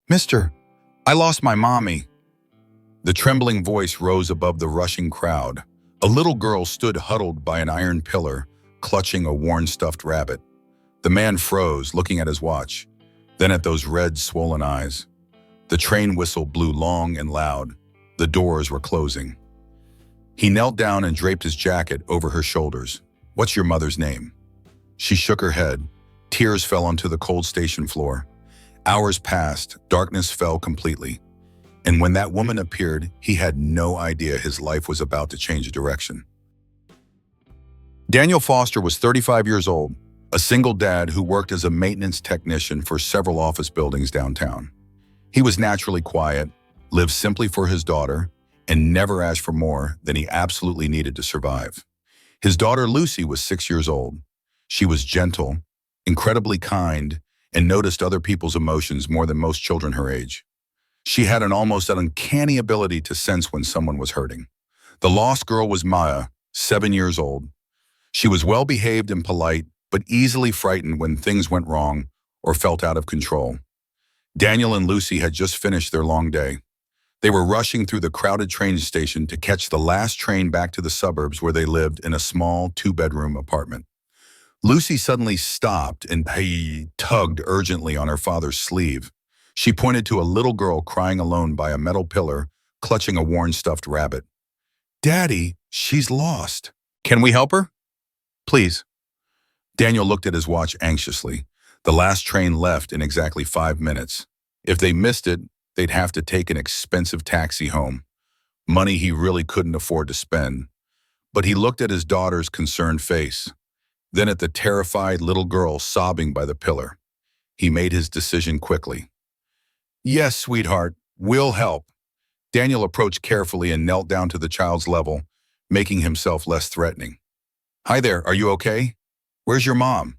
Mister, I lost my mommy. The trembling voice rose above the rushing crowd. A little girl stood huddled by an iron pillar, clutching a worn stuffed rabbit. The man froze, looking at his watch, then at those red, swollen eyes. The train whistle blew long and loud. The doors were closing. He knelt down and draped his jacket over her shoulders. "What's your mother's name?" She shook her head. Tears fell onto the cold station floor. Hours passed, darkness fell completely. And when that woman appeared, he had no idea his life was about to change direction. Daniel Foster was 35 years old, a single dad who worked as a maintenance technician for several office buildings downtown. He was naturally quiet, lived simply for his daughter, and never asked for more than he absolutely needed to survive. His daughter Lucy was 6 years old. She was gentle, incredibly kind, and noticed other people's emotions more than most children her age. She had an almost uncanny ability to sense when someone was hurting. The lost girl was Maya, 7 years old. She was well-behaved and polite, but easily frightened when things went wrong or felt out of control. Daniel and Lucy had just finished their long day. They were rushing through the crowded train station to catch the last train back to the suburbs where they lived in a small 2-bedroom apartment. Lucy suddenly stopped and tugged urgently on her father's sleeve. She pointed to a little girl crying alone by a metal pillar, clutching a worn stuffed rabbit. "Daddy, she's lost. Can we help her? Please." Daniel looked at his watch anxiously. The last train left in exactly 5 minutes. If they missed it, they'd have to take an expensive taxi home, money he really couldn't afford to spend. But he looked at his daughter's concerned face, then at the terrified little girl sobbing by the pillar. He made his decision quickly. "Yes, sweetheart, we'll help." Daniel approached carefully and knelt down to the child's level, making himself less threatening. "Hi there, are you okay? Where's your mom?"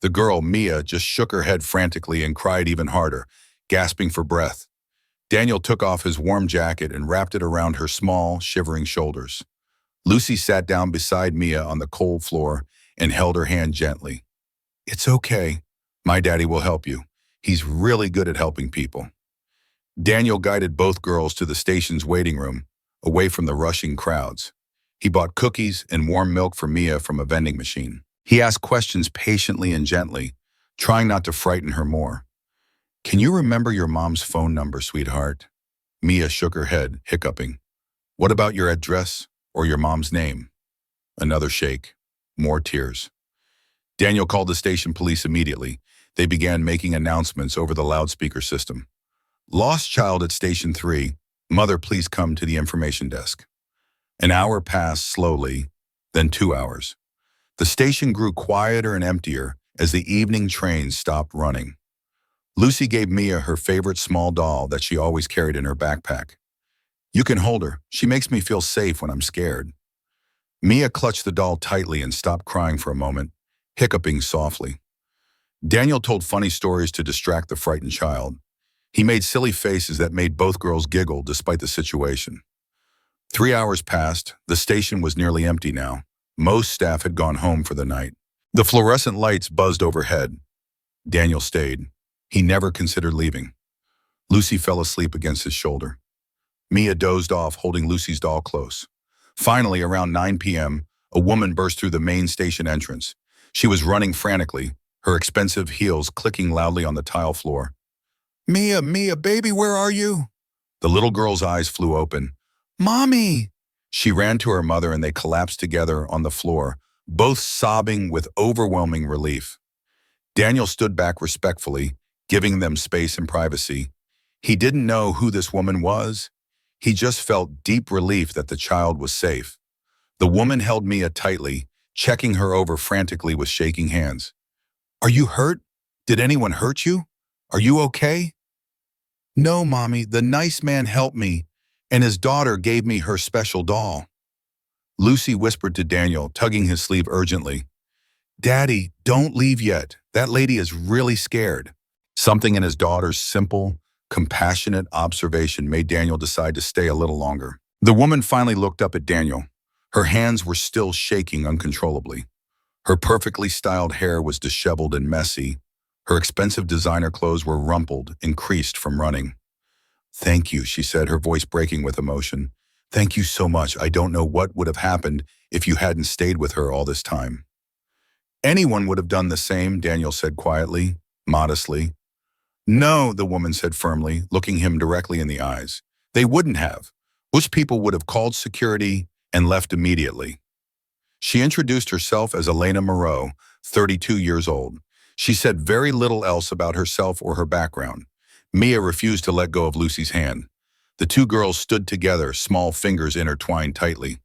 The girl, Mia, just shook her head frantically and cried even harder, gasping for breath. Daniel took off his warm jacket and wrapped it around her small, shivering shoulders. Lucy sat down beside Mia on the cold floor and held her hand gently. "It's okay. My daddy will help you. He's really good at helping people." Daniel guided both girls to the station's waiting room, away from the rushing crowds. He bought cookies and warm milk for Mia from a vending machine. He asked questions patiently and gently, trying not to frighten her more. "Can you remember your mom's phone number, sweetheart?" Mia shook her head, hiccuping. "What about your address or your mom's name?" Another shake. More tears. Daniel called the station police immediately. They began making announcements over the loudspeaker system. "Lost child at Station 3. Mother, please come to the information desk." An hour passed slowly, then 2 hours. The station grew quieter and emptier as the evening trains stopped running. Lucy gave Mia her favorite small doll that she always carried in her backpack. "You can hold her. She makes me feel safe when I'm scared." Mia clutched the doll tightly and stopped crying for a moment, hiccuping softly. Daniel told funny stories to distract the frightened child. He made silly faces that made both girls giggle despite the situation. 3 hours passed. The station was nearly empty now. Most staff had gone home for the night. The fluorescent lights buzzed overhead. Daniel stayed. He never considered leaving. Lucy fell asleep against his shoulder. Mia dozed off, holding Lucy's doll close. Finally, around 9 p.m., a woman burst through the main station entrance. She was running frantically, her expensive heels clicking loudly on the tile floor. "Mia, Mia, baby, where are you?" The little girl's eyes flew open. "Mommy!" She ran to her mother and they collapsed together on the floor, both sobbing with overwhelming relief. Daniel stood back respectfully, giving them space and privacy. He didn't know who this woman was. He just felt deep relief that the child was safe. The woman held Mia tightly, checking her over frantically with shaking hands. "Are you hurt? Did anyone hurt you? Are you okay?" "No, Mommy, the nice man helped me, and his daughter gave me her special doll." Lucy whispered to Daniel, tugging his sleeve urgently. "Daddy, don't leave yet. That lady is really scared." Something in his daughter's simple, compassionate observation made Daniel decide to stay a little longer. The woman finally looked up at Daniel. Her hands were still shaking uncontrollably. Her perfectly styled hair was disheveled and messy, Her expensive designer clothes were rumpled and creased from running. "Thank you," she said, her voice breaking with emotion. "Thank you so much. I don't know what would have happened if you hadn't stayed with her all this time." "Anyone would have done the same," Daniel said quietly, modestly. "No," the woman said firmly, looking him directly in the eyes. "They wouldn't have. Most people would have called security and left immediately." She introduced herself as Elena Moreau, 32 years old. She said very little else about herself or her background. Mia refused to let go of Lucy's hand. The two girls stood together, small fingers intertwined tightly.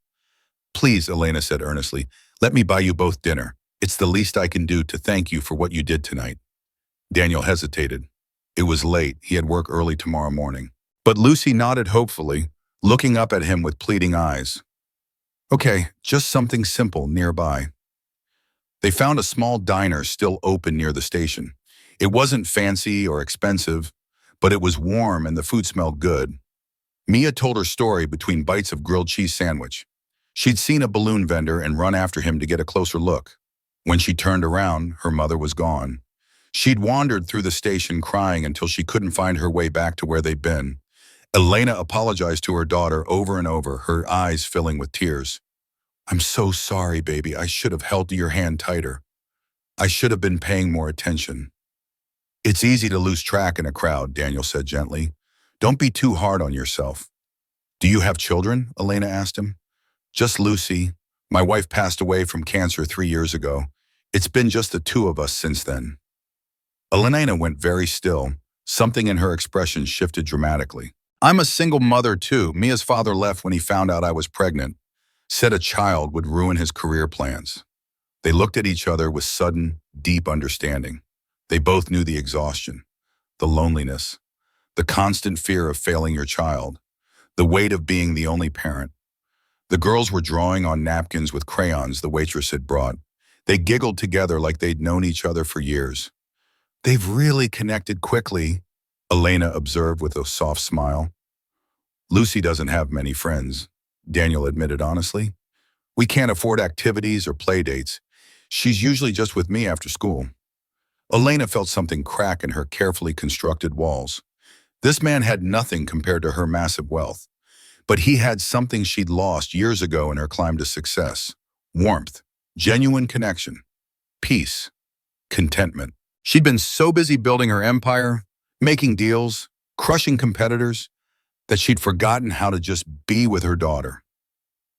"Please," Elena said earnestly, "let me buy you both dinner. It's the least I can do to thank you for what you did tonight." Daniel hesitated. It was late. He had work early tomorrow morning. But Lucy nodded hopefully, looking up at him with pleading eyes. "Okay, just something simple nearby." They found a small diner still open near the station. It wasn't fancy or expensive, but it was warm and the food smelled good. Mia told her story between bites of grilled cheese sandwich. She'd seen a balloon vendor and run after him to get a closer look. When she turned around, her mother was gone. She'd wandered through the station crying until she couldn't find her way back to where they'd been. Elena apologized to her daughter over and over, her eyes filling with tears. "I'm so sorry, baby. I should have held your hand tighter. I should have been paying more attention." "It's easy to lose track in a crowd," Daniel said gently. "Don't be too hard on yourself." "Do you have children?" Elena asked him. "Just Lucy. My wife passed away from cancer 3 years ago. It's been just the two of us since then." Elena went very still. Something in her expression shifted dramatically. "I'm a single mother too. Mia's father left when he found out I was pregnant. Said a child would ruin his career plans." They looked at each other with sudden, deep understanding. They both knew the exhaustion, the loneliness, the constant fear of failing your child, the weight of being the only parent. The girls were drawing on napkins with crayons the waitress had brought. They giggled together like they'd known each other for years. "They've really connected quickly," Elena observed with a soft smile. "Lucy doesn't have many friends," Daniel admitted honestly. "We can't afford activities or play dates. She's usually just with me after school." Elena felt something crack in her carefully constructed walls. This man had nothing compared to her massive wealth. But he had something she'd lost years ago in her climb to success. Warmth, genuine connection, peace, contentment. She'd been so busy building her empire, making deals, crushing competitors, that she'd forgotten how to just be with her daughter.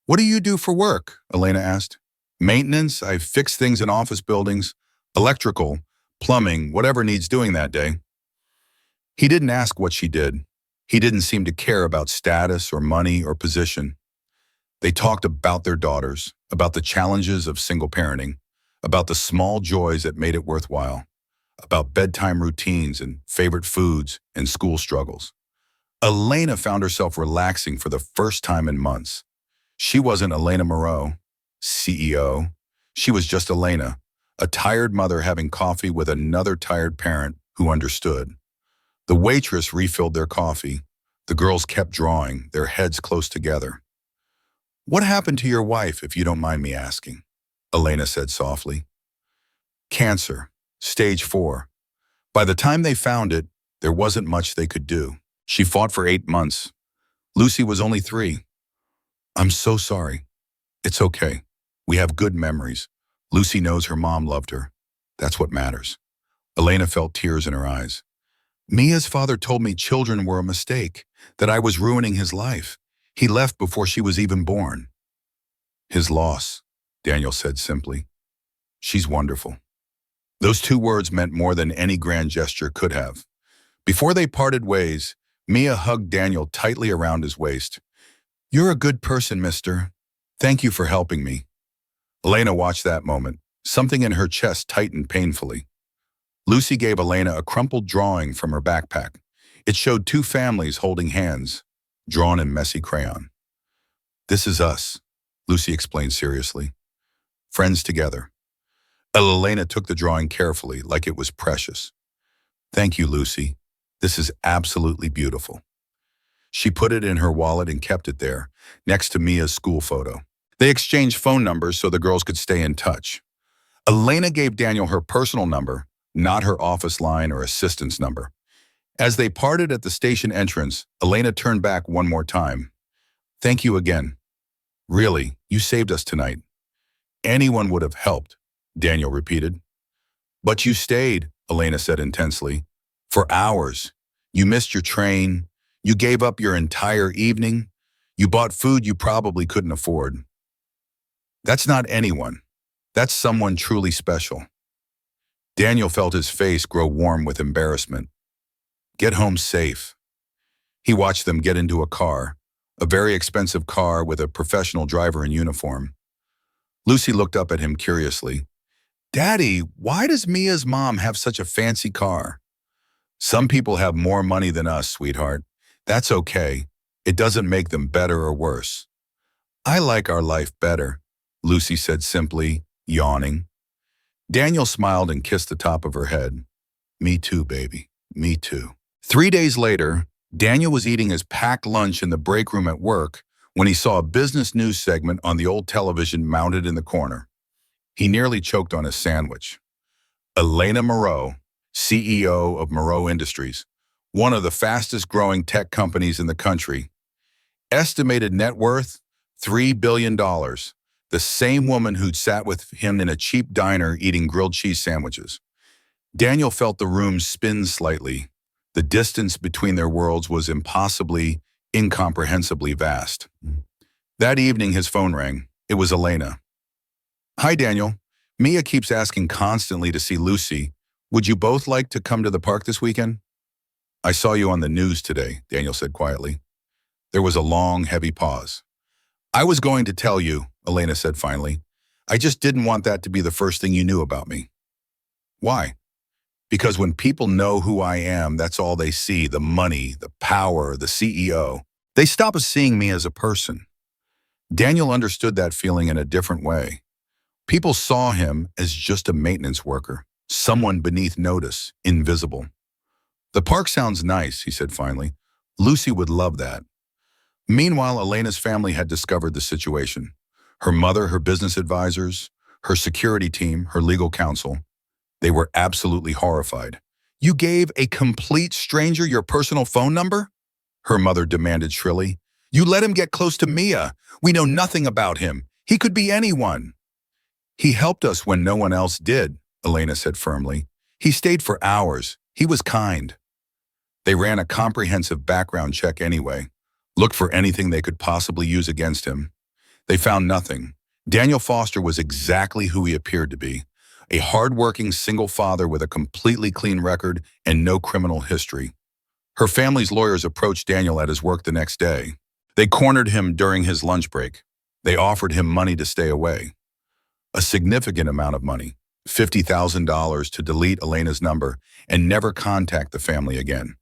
"What do you do for work?" Elena asked. "Maintenance. I fix things in office buildings, electrical, plumbing, whatever needs doing that day." He didn't ask what she did. He didn't seem to care about status or money or position. They talked about their daughters, about the challenges of single parenting, about the small joys that made it worthwhile, about bedtime routines and favorite foods and school struggles. Elena found herself relaxing for the first time in months. She wasn't Elena Moreau, CEO. She was just Elena, a tired mother having coffee with another tired parent who understood. The waitress refilled their coffee. The girls kept drawing, their heads close together. "What happened to your wife, if you don't mind me asking?" Elena said softly. "Cancer, stage 4. By the time they found it, there wasn't much they could do. She fought for 8 months. Lucy was only 3. "I'm so sorry." "It's okay. We have good memories. Lucy knows her mom loved her. That's what matters." Elena felt tears in her eyes. "Mia's father told me children were a mistake, that I was ruining his life. He left before she was even born." "His loss," Daniel said simply. "She's wonderful." Those 2 words meant more than any grand gesture could have. Before they parted ways, Mia hugged Daniel tightly around his waist. "You're a good person, mister. Thank you for helping me." Elena watched that moment. Something in her chest tightened painfully. Lucy gave Elena a crumpled drawing from her backpack. It showed 2 families holding hands, drawn in messy crayon. "This is us," Lucy explained seriously. "Friends together." Elena took the drawing carefully, like it was precious. "Thank you, Lucy. This is absolutely beautiful." She put it in her wallet and kept it there, next to Mia's school photo. They exchanged phone numbers so the girls could stay in touch. Elena gave Daniel her personal number, not her office line or assistant's number. As they parted at the station entrance, Elena turned back one more time. Thank you again. Really, you saved us tonight. Anyone would have helped, Daniel repeated. But you stayed, Elena said intensely. For hours. You missed your train. You gave up your entire evening. You bought food you probably couldn't afford. That's not anyone. That's someone truly special. Daniel felt his face grow warm with embarrassment. Get home safe. He watched them get into a very expensive car with a professional driver in uniform. Lucy looked up at him curiously. Daddy, why does Mia's mom have such a fancy car? Some people have more money than us, sweetheart. That's okay. It doesn't make them better or worse. I like our life better, Lucy said simply, yawning. Daniel smiled and kissed the top of her head. Me too, baby. Me too. 3 days later, Daniel was eating his packed lunch in the break room at work when he saw a business news segment on the old television mounted in the corner. He nearly choked on his sandwich. Elena Moreau, CEO of Moreau Industries, one of the fastest-growing tech companies in the country. Estimated net worth, $3 billion. The same woman who'd sat with him in a cheap diner eating grilled cheese sandwiches. Daniel felt the room spin slightly. The distance between their worlds was impossibly, incomprehensibly vast. That evening, his phone rang. It was Elena. Hi, Daniel. Mia keeps asking constantly to see Lucy. Would you both like to come to the park this weekend? I saw you on the news today, Daniel said quietly. There was a long, heavy pause. I was going to tell you, Elena said finally. I just didn't want that to be the first thing you knew about me. Why? Because when people know who I am, that's all they see, the money, the power, the CEO. They stop seeing me as a person. Daniel understood that feeling in a different way. People saw him as just a maintenance worker, someone beneath notice, invisible. The park sounds nice, he said finally. Lucy would love that. Meanwhile, Elena's family had discovered the situation. Her mother, her business advisors, her security team, her legal counsel. They were absolutely horrified. You gave a complete stranger your personal phone number? Her mother demanded shrilly. You let him get close to Mia. We know nothing about him. He could be anyone. He helped us when no one else did, Elena said firmly. He stayed for hours. He was kind. They ran a comprehensive background check anyway, looked for anything they could possibly use against him. They found nothing. Daniel Foster was exactly who he appeared to be. A hard-working single father with a completely clean record and no criminal history. Her family's lawyers approached Daniel at his work the next day. They cornered him during his lunch break. They offered him money to stay away. A significant amount of money, $50,000 to delete Elena's number and never contact the family again.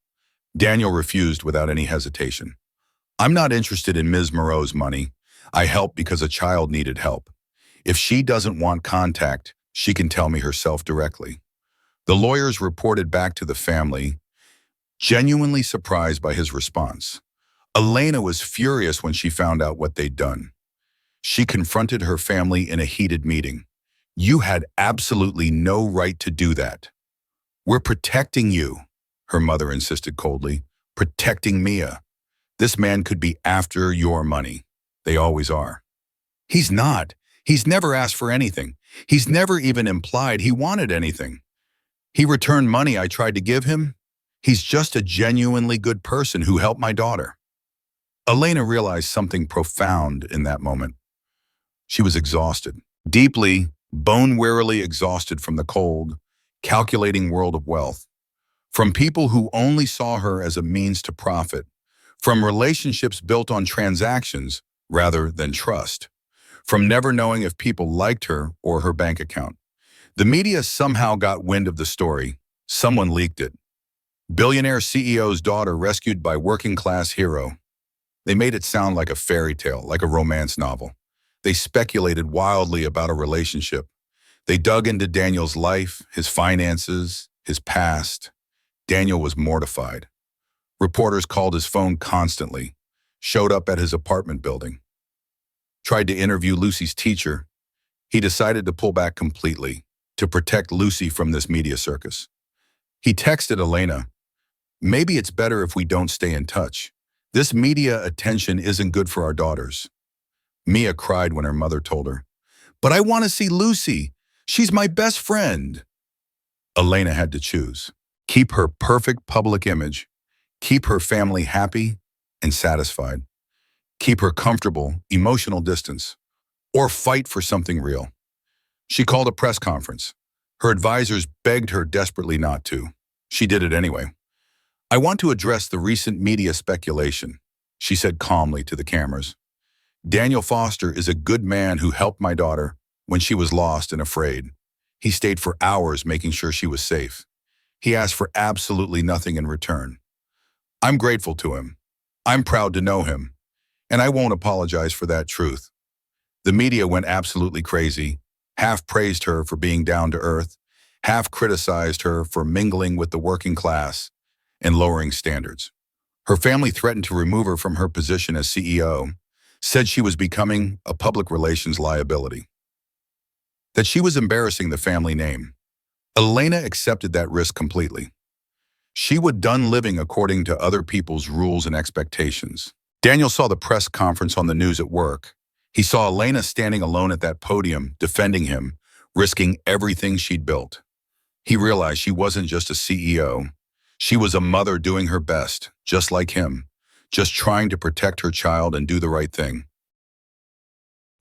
Daniel refused without any hesitation. I'm not interested in Ms. Moreau's money. I helped because a child needed help. If she doesn't want contact, she can tell me herself directly. The lawyers reported back to the family, genuinely surprised by his response. Elena was furious when she found out what they'd done. She confronted her family in a heated meeting. You had absolutely no right to do that. We're protecting you, her mother insisted coldly. Protecting Mia. This man could be after your money. They always are. He's not. He's never asked for anything. He's never even implied he wanted anything. He returned money I tried to give him. He's just a genuinely good person who helped my daughter. Elena realized something profound in that moment. She was exhausted, deeply, bone-wearily exhausted from the cold, calculating world of wealth, from people who only saw her as a means to profit, from relationships built on transactions rather than trust, from never knowing if people liked her or her bank account. The media somehow got wind of the story. Someone leaked it. Billionaire CEO's daughter rescued by working-class hero. They made it sound like a fairy tale, like a romance novel. They speculated wildly about a relationship. They dug into Daniel's life, his finances, his past. Daniel was mortified. Reporters called his phone constantly, showed up at his apartment building. Tried to interview Lucy's teacher. He decided to pull back completely. to protect Lucy from this media circus. He texted Elena, "Maybe it's better if we don't stay in touch. This media attention isn't good for our daughters." Mia cried when her mother told her, "But I want to see Lucy. She's my best friend." Elena had to choose. Keep her perfect public image, keep her family happy and satisfied, keep her comfortable, emotional distance, or fight for something real. She called a press conference. Her advisors begged her desperately not to. She did it anyway. "I want to address the recent media speculation," she said calmly to the cameras. "Daniel Foster is a good man who helped my daughter when she was lost and afraid. He stayed for hours making sure she was safe. He asked for absolutely nothing in return. I'm grateful to him. I'm proud to know him. And I won't apologize for that truth." The media went absolutely crazy, half praised her for being down to earth, half criticized her for mingling with the working class and lowering standards. Her family threatened to remove her from her position as CEO, said she was becoming a public relations liability, that she was embarrassing the family name. Elena accepted that risk completely. She would done living according to other people's rules and expectations. Daniel saw the press conference on the news at work. He saw Elena standing alone at that podium, defending him, risking everything she'd built. He realized she wasn't just a CEO. She was a mother doing her best, just like him, just trying to protect her child and do the right thing.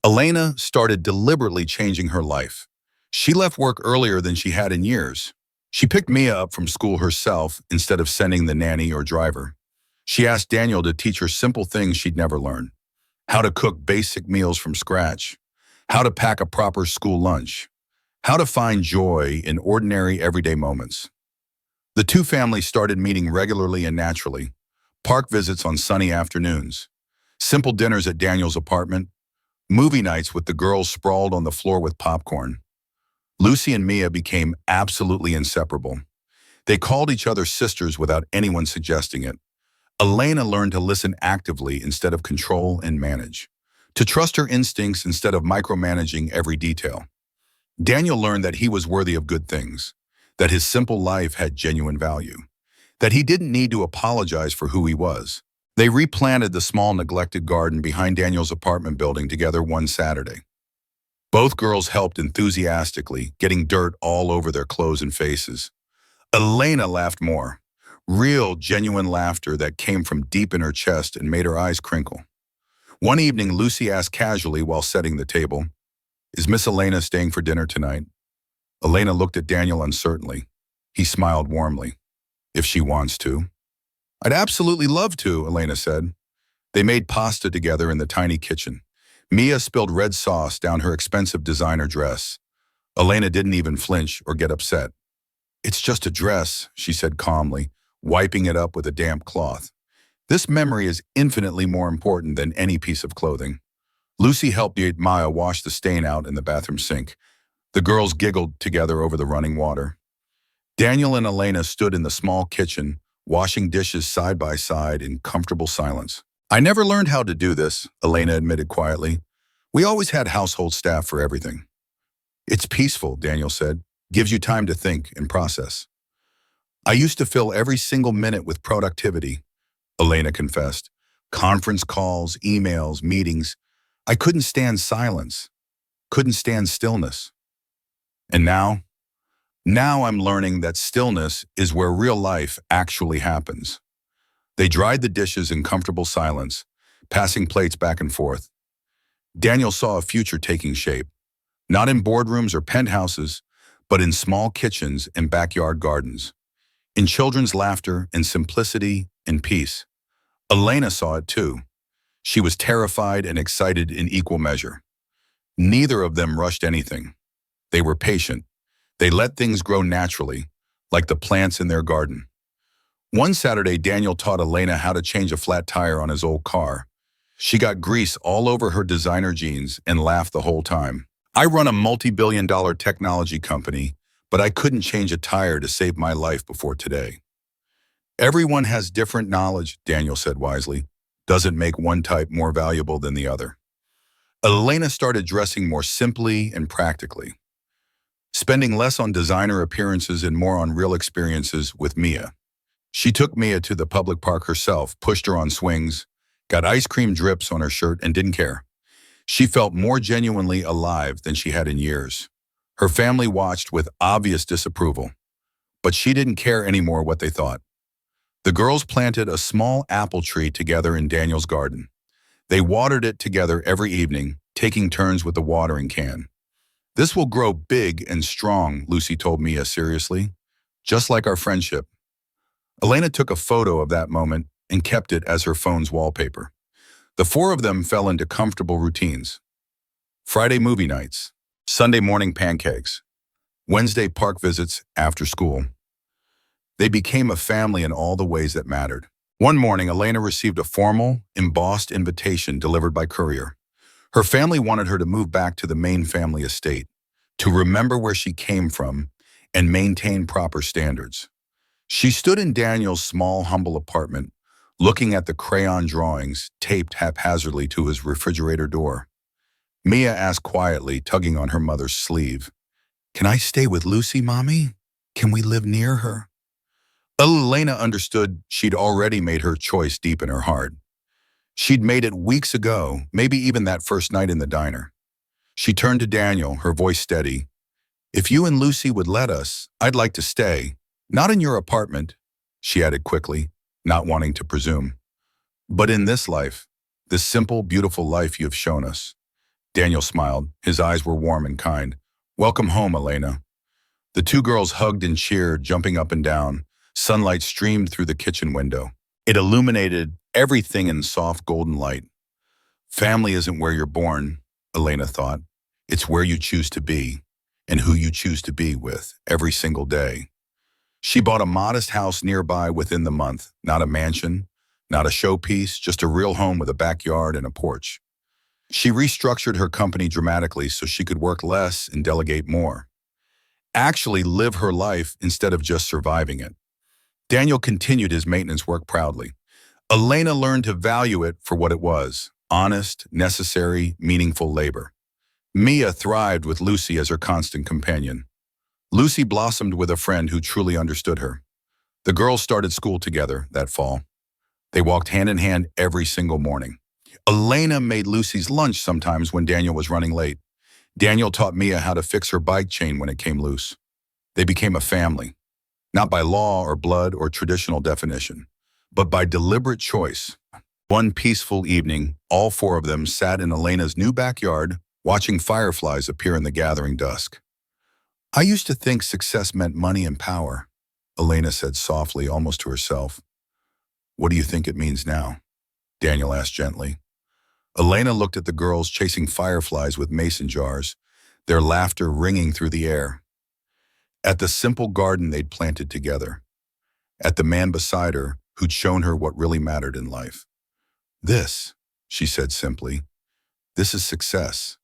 Elena started deliberately changing her life. She left work earlier than she had in years. She picked Mia up from school herself instead of sending the nanny or driver. She asked Daniel to teach her simple things she'd never learned: how to cook basic meals from scratch, how to pack a proper school lunch, how to find joy in ordinary everyday moments. The two families started meeting regularly and naturally, park visits on sunny afternoons, simple dinners at Daniel's apartment, movie nights with the girls sprawled on the floor with popcorn. Lucy and Mia became absolutely inseparable. They called each other sisters without anyone suggesting it. Elena learned to listen actively instead of control and manage, to trust her instincts instead of micromanaging every detail. Daniel learned that he was worthy of good things, that his simple life had genuine value, that he didn't need to apologize for who he was. They replanted the small neglected garden behind Daniel's apartment building together one Saturday. Both girls helped enthusiastically, getting dirt all over their clothes and faces. Elena laughed more, real, genuine laughter that came from deep in her chest and made her eyes crinkle. One evening, Lucy asked casually while setting the table, "Is Miss Elena staying for dinner tonight?" Elena looked at Daniel uncertainly. He smiled warmly. "If she wants to." "I'd absolutely love to," Elena said. They made pasta together in the tiny kitchen. Mia spilled red sauce down her expensive designer dress. Elena didn't even flinch or get upset. "It's just a dress," she said calmly, wiping it up with a damp cloth. "This memory is infinitely more important than any piece of clothing." Lucy helped Maya wash the stain out in the bathroom sink. The girls giggled together over the running water. Daniel and Elena stood in the small kitchen, washing dishes side by side in comfortable silence. "I never learned how to do this," Elena admitted quietly. "We always had household staff for everything." "It's peaceful," Daniel said. "Gives you time to think and process." "I used to fill every single minute with productivity," Elena confessed. "Conference calls, emails, meetings. I couldn't stand silence, couldn't stand stillness. And now I'm learning that stillness is where real life actually happens." They dried the dishes in comfortable silence, passing plates back and forth. Daniel saw a future taking shape, not in boardrooms or penthouses, but in small kitchens and backyard gardens, in children's laughter and simplicity and peace. Elena saw it too. She was terrified and excited in equal measure. Neither of them rushed anything. They were patient. They let things grow naturally, like the plants in their garden. One Saturday, Daniel taught Elena how to change a flat tire on his old car. She got grease all over her designer jeans and laughed the whole time. "I run a multi-billion-dollar technology company, but I couldn't change a tire to save my life before today." "Everyone has different knowledge," Daniel said wisely. "Doesn't make one type more valuable than the other." Elena started dressing more simply and practically. spending less on designer appearances and more on real experiences with Mia. She took Mia to the public park herself, pushed her on swings, got ice cream drips on her shirt, and didn't care. She felt more genuinely alive than she had in years. Her family watched with obvious disapproval, but she didn't care anymore what they thought. The girls planted a small apple tree together in Daniel's garden. They watered it together every evening, taking turns with the watering can. "This will grow big and strong," Lucy told Mia seriously, "just like our friendship." Elena took a photo of that moment and kept it as her phone's wallpaper. The four of them fell into comfortable routines. Friday movie nights, Sunday morning pancakes, Wednesday park visits after school. They became a family in all the ways that mattered. One morning, Elena received a formal, embossed invitation delivered by courier. Her family wanted her to move back to the main family estate, to remember where she came from and maintain proper standards. She stood in Daniel's small, humble apartment, looking at the crayon drawings taped haphazardly to his refrigerator door. Mia asked quietly, tugging on her mother's sleeve, "Can I stay with Lucy, Mommy? Can we live near her?" Elena understood she'd already made her choice deep in her heart. She'd made it weeks ago, maybe even that first night in the diner. She turned to Daniel, her voice steady. "If you and Lucy would let us, I'd like to stay. Not in your apartment," she added quickly, not wanting to presume, "but in this life, this simple, beautiful life you've shown us." Daniel smiled. His eyes were warm and kind. "Welcome home, Elena." The two girls hugged and cheered, jumping up and down. Sunlight streamed through the kitchen window. It illuminated everything in soft golden light. Family isn't where you're born, Elena thought. It's where you choose to be, and who you choose to be with every single day. She bought a modest house nearby within the month, not a mansion, not a showpiece, just a real home with a backyard and a porch. She restructured her company dramatically so she could work less and delegate more. Actually live her life instead of just surviving it. Daniel continued his maintenance work proudly. Elena learned to value it for what it was: honest, necessary, meaningful labor. Mia thrived with Lucy as her constant companion. Lucy blossomed with a friend who truly understood her. The girls started school together that fall. They walked hand in hand every single morning. Elena made Lucy's lunch sometimes when Daniel was running late. Daniel taught Mia how to fix her bike chain when it came loose. They became a family, not by law or blood or traditional definition, but by deliberate choice. One peaceful evening, all four of them sat in Elena's new backyard, watching fireflies appear in the gathering dusk. "I used to think success meant money and power," Elena said softly, almost to herself. "What do you think it means now?" Daniel asked gently. Elena looked at the girls chasing fireflies with mason jars, their laughter ringing through the air. At the simple garden they'd planted together. At the man beside her who'd shown her what really mattered in life. "This," she said simply, "this is success."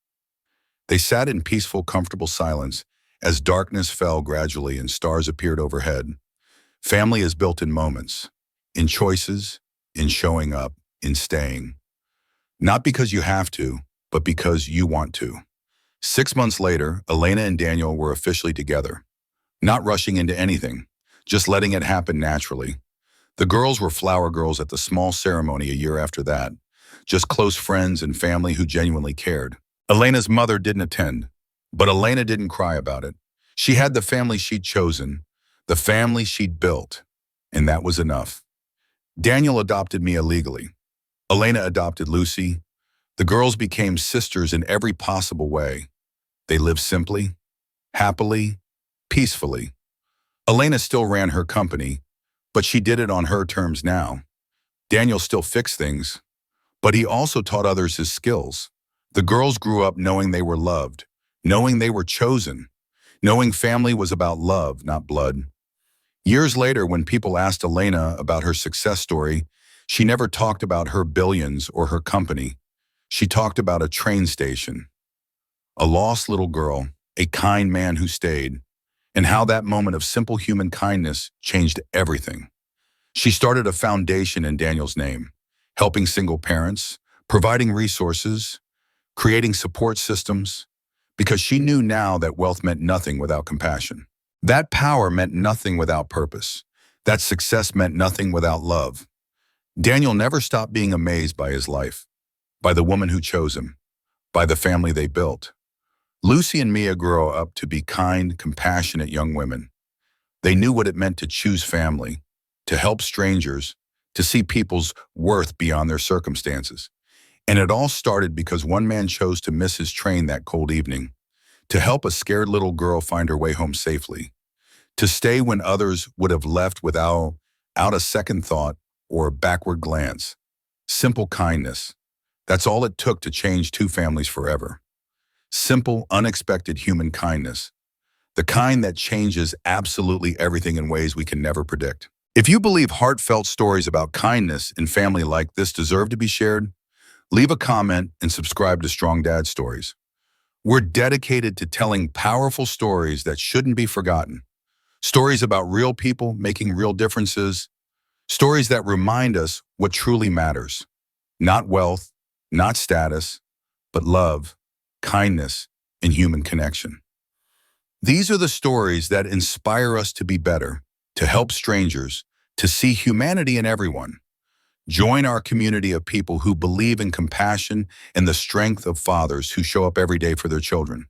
They sat in peaceful, comfortable silence as darkness fell gradually and stars appeared overhead. Family is built in moments, in choices, in showing up, in staying. Not because you have to, but because you want to. 6 months later, Elena and Daniel were officially together. Not rushing into anything, just letting it happen naturally. The girls were flower girls at the small ceremony a year after that, just close friends and family who genuinely cared. Elena's mother didn't attend, but Elena didn't cry about it. She had the family she'd chosen, the family she'd built, and that was enough. Daniel adopted Mia legally. Elena adopted Lucy. The girls became sisters in every possible way. They lived simply, happily, peacefully. Elena still ran her company, but she did it on her terms now. Daniel still fixed things, but he also taught others his skills. The girls grew up knowing they were loved, knowing they were chosen, knowing family was about love, not blood. Years later, when people asked Elena about her success story, she never talked about her billions or her company. She talked about a train station, a lost little girl, a kind man who stayed, and how that moment of simple human kindness changed everything. She started a foundation in Daniel's name, helping single parents, providing resources, creating support systems, because she knew now that wealth meant nothing without compassion. That power meant nothing without purpose. That success meant nothing without love. Daniel never stopped being amazed by his life, by the woman who chose him, by the family they built. Lucy and Mia grew up to be kind, compassionate young women. They knew what it meant to choose family, to help strangers, to see people's worth beyond their circumstances. And it all started because one man chose to miss his train that cold evening, to help a scared little girl find her way home safely, to stay when others would have left without a second thought or a backward glance. Simple kindness. That's all it took to change two families forever. Simple, unexpected human kindness. The kind that changes absolutely everything in ways we can never predict. If you believe heartfelt stories about kindness in family like this deserve to be shared, leave a comment and subscribe to Strong Dad Stories. We're dedicated to telling powerful stories that shouldn't be forgotten. Stories about real people making real differences. Stories that remind us what truly matters. Not wealth, not status, but love, kindness, and human connection. These are the stories that inspire us to be better, to help strangers, to see humanity in everyone. Join our community of people who believe in compassion and the strength of fathers who show up every day for their children.